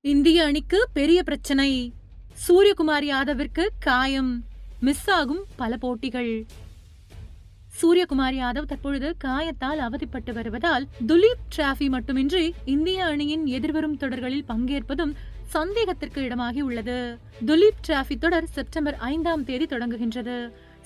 இந்திய அணிக்கு பெரிய பிரச்சனை. சூரியகுமார் யாதவிற்கு காயம், மிஸ் ஆகும் பல போட்டிகள். சூரியகுமார் யாதவ் தற்பொழுது காயத்தால் அவதிப்பட்டு வருவதால் துலீப் டிராபி மட்டுமின்றி இந்திய அணியின் எதிர்வரும் தொடர்களில் பங்கேற்பதும் சந்தேகத்திற்கு இடமாகி உள்ளது. துலீப் டிராபி தொடர் செப்டம்பர் 5ஆம் தேதி தொடங்குகின்றது.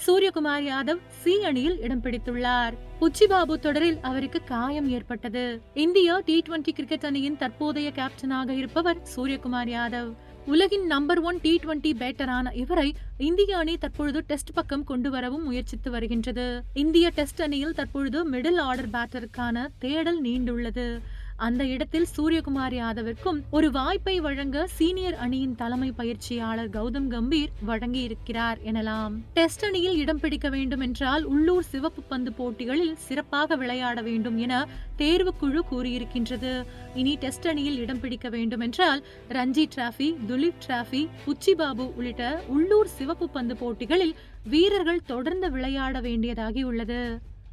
சூரியகுமார் யாதவ் சி அணியில் இடம் பிடித்துள்ளார். புச்சிபாபு தொடரில் அவருக்கு காயம் ஏற்பட்டது. இந்திய T20 கிரிக்கெட் அணியின் தற்போதைய கேப்டனாக இருப்பவர் சூரியகுமார் யாதவ். உலகின் நம்பர் 1 T20 பேட்டரான இவரை இந்திய அணி தற்பொழுது டெஸ்ட் பக்கம் கொண்டு வரவும் முயற்சித்து வருகின்றது. இந்திய டெஸ்ட் அணியில் தற்பொழுது மிடில் ஆர்டர் பேட்டருக்கான தேடல் நீண்டுள்ளது. அந்த இடத்தில் சூரியகுமார் யாதவிற்கும் ஒரு வாய்ப்பை வழங்க சீனியர் அணியின் தலைமை பயிற்சியாளர் கௌதம் கம்பீர் வழங்கி இருக்கிறார் எனலாம். டெஸ்ட் அணியில் இடம் பிடிக்க வேண்டும் என்றால் உள்ளூர் சிவப்பு பந்து போட்டிகளில் சிறப்பாக விளையாட வேண்டும் என தேர்வுக்குழு கூறியிருக்கின்றது. இனி டெஸ்ட் அணியில் இடம் பிடிக்க வேண்டும் என்றால் ரஞ்சி டிராபி, துலீப் டிராபி, புச்சிபாபு உள்ளிட்ட உள்ளூர் சிவப்பு பந்து போட்டிகளில் வீரர்கள் தொடர்ந்து விளையாட வேண்டியதாகி உள்ளது.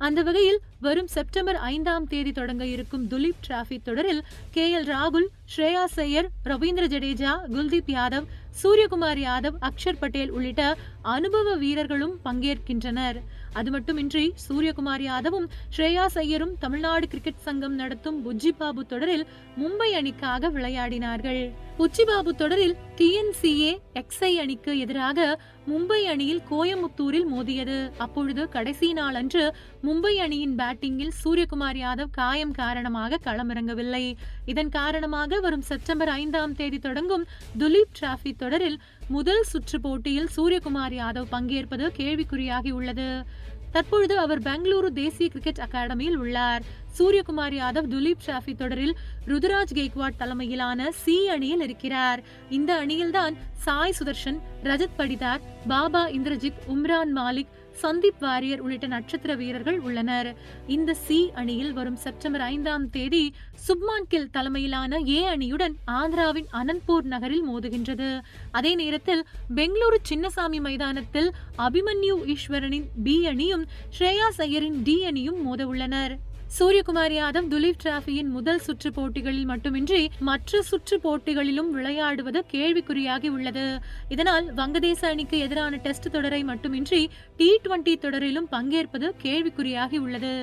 அந்த வகையில் வரும் செப்டம்பர் 5ஆம் தேதி தொடங்க இருக்கும் துலீப் டிராபி தொடரில் KL ராகுல், ஸ்ரேயாஸ் ஐயர், ரவீந்திர ஜடேஜா, குல்தீப் யாதவ், சூரியகுமார் யாதவ், அக்ஷர் பட்டேல் உள்ளிட்ட அனுபவ வீரர்களும் பங்கேற்கின்றனர். அது மட்டுமின்றி சூரியகுமார் யாதவும் ஸ்ரேயாஸ் ஐயரும் தமிழ்நாடு கிரிக்கெட் சங்கம் நடத்தும் புச்சிபாபு தொடரில் மும்பை அணிக்காக விளையாடினார்கள். புச்சிபாபு தொடரில் TNCA XI அணிக்கு எதிராக மும்பை அணியில் கோயமுத்தூரில் மோதியது. அப்பொழுது கடைசி நாள் அன்று மும்பை அணியின் பேட்டிங்கில் சூரியகுமார் யாதவ் காயம் காரணமாக களமிறங்கவில்லை. இதன் காரணமாக வரும் செப்டம்பர் 5ஆம் தேதி தொடங்கும் துலீப் டிராபி தொடரில் முதல் சுற்று போட்டியில் சூரியகுமார் யாதவ் பங்கேற்பது கேள்விக்குறியாகி உள்ளது. தற்பொழுது அவர் பெங்களூரு தேசிய கிரிக்கெட் அகாடமியில் உள்ளார். சூரியகுமார் யாதவ் துலீப் டிராபி தொடரில் ருதுராஜ் கெய்க்வாட் தலைமையிலான சி அணியில் இருக்கிறார். இந்த அணியில்தான் சாய் சுதர்ஷன், ரஜத் படிதார், பாபா இந்திரஜித், உம்ரான் மாலிக், சந்தீப் வாரியர் உள்ளிட்ட நட்சத்திர வீரர்கள் உள்ளனர். இந்த சி அணியில் வரும் செப்டம்பர் 5ஆம் தேதி சுப்மான் கில் தலைமையிலான A அணியுடன் ஆந்திராவின் அனந்த்பூர் நகரில் மோதுகின்றது. அதே நேரத்தில் பெங்களூரு சின்னசாமி மைதானத்தில் அபிமன்யு ஈஸ்வரனின் B அணியும் ஸ்ரேயாஸ் ஐயரின் D அணியும் மோத உள்ளனர். சூரியகுமார் யாதவ் துலீப் டிராபியின் முதல் சுற்று போட்டிகளில் மட்டுமின்றி மற்ற சுற்று போட்டிகளிலும் விளையாடுவது கேள்விக்குறியாகி உள்ளது. இதனால் வங்கதேச அணிக்கு எதிரான டெஸ்ட் தொடரை மட்டுமின்றி T20 தொடரிலும் பங்கேற்பது கேள்விக்குறியாகி உள்ளது.